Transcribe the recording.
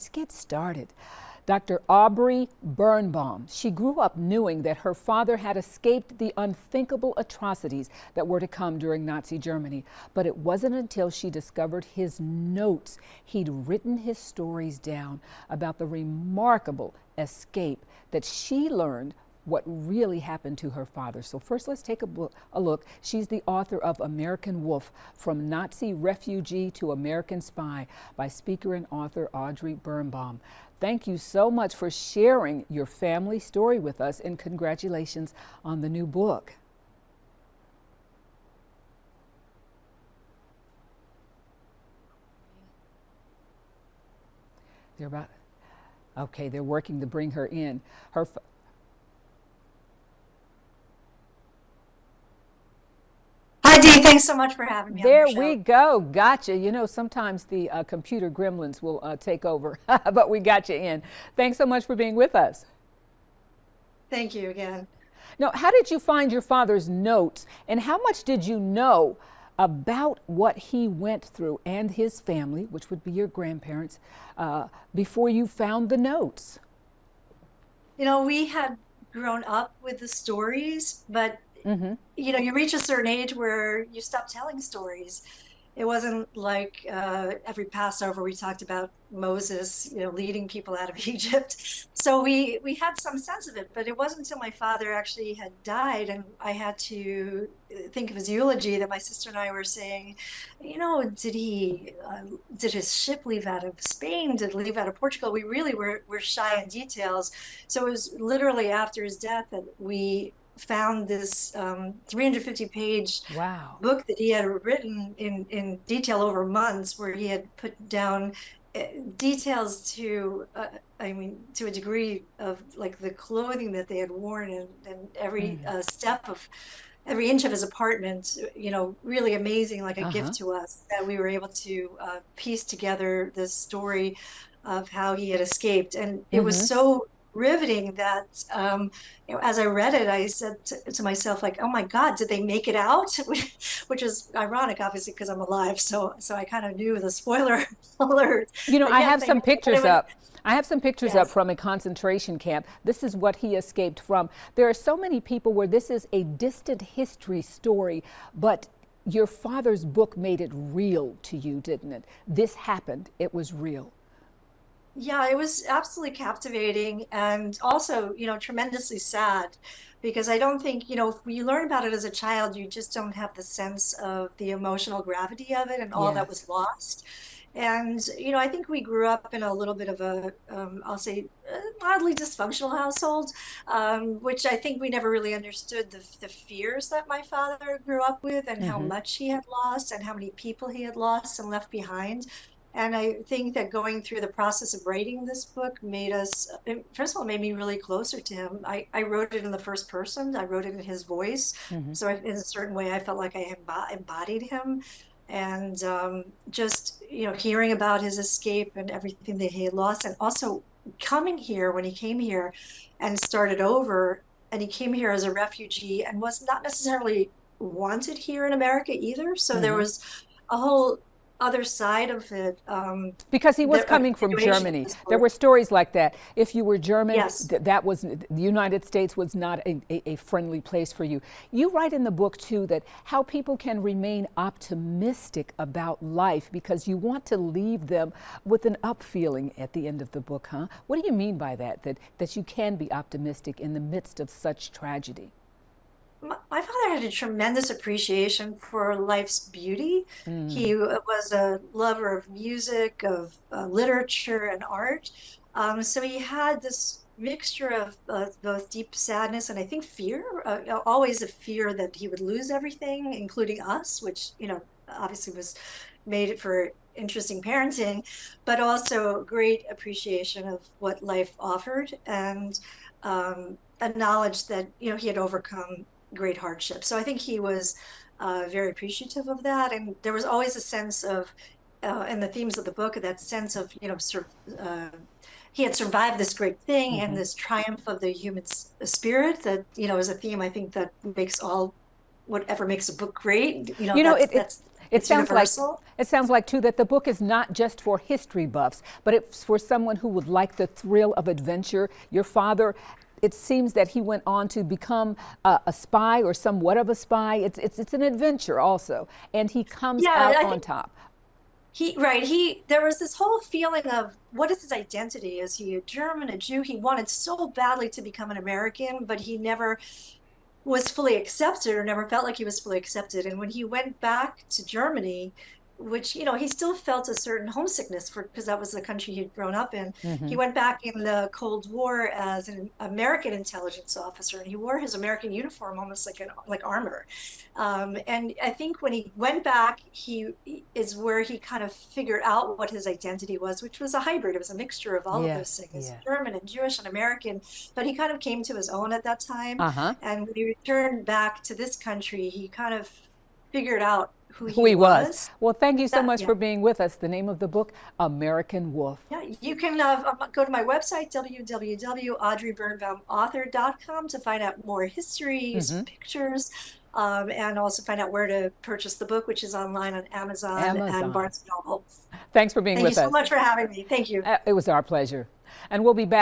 Let's get started. Dr. Audrey Birnbaum, she grew up knowing that her father had escaped the unthinkable atrocities that were to come during Nazi Germany. But it wasn't until she discovered his notes. He'd written his stories down about the remarkable escape that she learned what really happened to her father. So first, let's take a look. She's the author of American Wolf, From Nazi Refugee to American Spy, by speaker and author Audrey Birnbaum. Thank you so much for sharing your family story with us, and congratulations on the new book. They're working to bring her in. Hi, Dee. Thanks so much for having me on your There show. we go. Gotcha. You know, sometimes the computer gremlins will take over, but we got you in. Thanks so much for being with us. Thank you again. Now, how did you find your father's notes, and how much did you know about what he went through and his family, which would be your grandparents, before you found the notes? You know, we had grown up with the stories, but you reach a certain age where you stop telling stories. It wasn't like every Passover we talked about Moses, leading people out of Egypt. So we had some sense of it, but it wasn't until my father actually had died and I had to think of his eulogy that my sister and I were saying, did his ship leave out of Spain? Did it leave out of Portugal? We really were shy in details. So it was literally after his death that we found this 350-page book that he had written in detail over months, where he had put down details to to a degree of like the clothing that they had worn and every step of every inch of his apartment, really amazing, like a gift to us, that we were able to piece together this story of how he had escaped. And it was so riveting that as I read it, I said to myself, like, oh my God, did they make it out? Which is ironic, obviously, because I'm alive, so I kind of knew the spoiler alert. You know, But I yes, have some pictures up. I have some pictures up Yes. from a concentration camp. This is what he escaped from. There are so many people where this is a distant history story, but your father's book made it real to you, didn't it? This happened. It was real. Yeah, it was absolutely captivating and also, tremendously sad, because I don't think, if you learn about it as a child, you just don't have the sense of the emotional gravity of it and all that Yes. was lost. And, I think we grew up in a little bit of a, I'll say, oddly dysfunctional household, which I think we never really understood the fears that my father grew up with and how much he had lost and how many people he had lost and left behind. And I think that going through the process of writing this book made us, first of all, made me really closer to him. I wrote it in the first person. I wrote it in his voice. So in a certain way, I felt like I embodied him. And just, hearing about his escape and everything that he had lost, and also coming here when he came here and started over, and he came here as a refugee and was not necessarily wanted here in America either. So there was a whole other side of it. Because he was The coming from continuation of Germany. this There book. were stories like that. If you were German, Yes. that was, the United States was not a friendly place for you. You write in the book, too, that how people can remain optimistic about life because you want to leave them with an up feeling at the end of the book, huh? What do you mean by that, that you can be optimistic in the midst of such tragedy? My father had a tremendous appreciation for life's beauty. He was a lover of music, of literature and art. So he had this mixture of both deep sadness and I think fear, always a fear that he would lose everything, including us, which, obviously made it for interesting parenting, but also great appreciation of what life offered, and a knowledge that, he had overcome great hardship. So I think he was very appreciative of that. And there was always a sense of, and the themes of the book, that sense of, he had survived this great thing and this triumph of the human spirit that, is a theme I think that makes whatever makes a book great. You know, That's It sounds universal. it sounds like too that the book is not just for history buffs, but it's for someone who would like the thrill of adventure. Your father, it seems that he went on to become a spy or somewhat of a spy. It's an adventure also, and he comes Yeah, out on top. There was this whole feeling of what is his identity? Is he a German, a Jew? He wanted so badly to become an American, but he never was fully accepted or never felt like he was fully accepted. And when he went back to Germany, which, he still felt a certain homesickness because that was the country he'd grown up in. He went back in the Cold War as an American intelligence officer, and he wore his American uniform almost like armor. And I think when he went back, he is where he kind of figured out what his identity was, which was a hybrid. It was a mixture of all of those things, German and Jewish and American. But he kind of came to his own at that time. And when he returned back to this country, he kind of figured out who he was. Well, thank you so much for being with us. The name of the book, American Wolf. Yeah, you can go to my website, www.audreybirnbaumauthor.com, to find out more histories, pictures, and also find out where to purchase the book, which is online on Amazon. And Barnes & Noble. Thanks for being with us. Thank you so much for having me. Thank you. It was our pleasure. And we'll be back.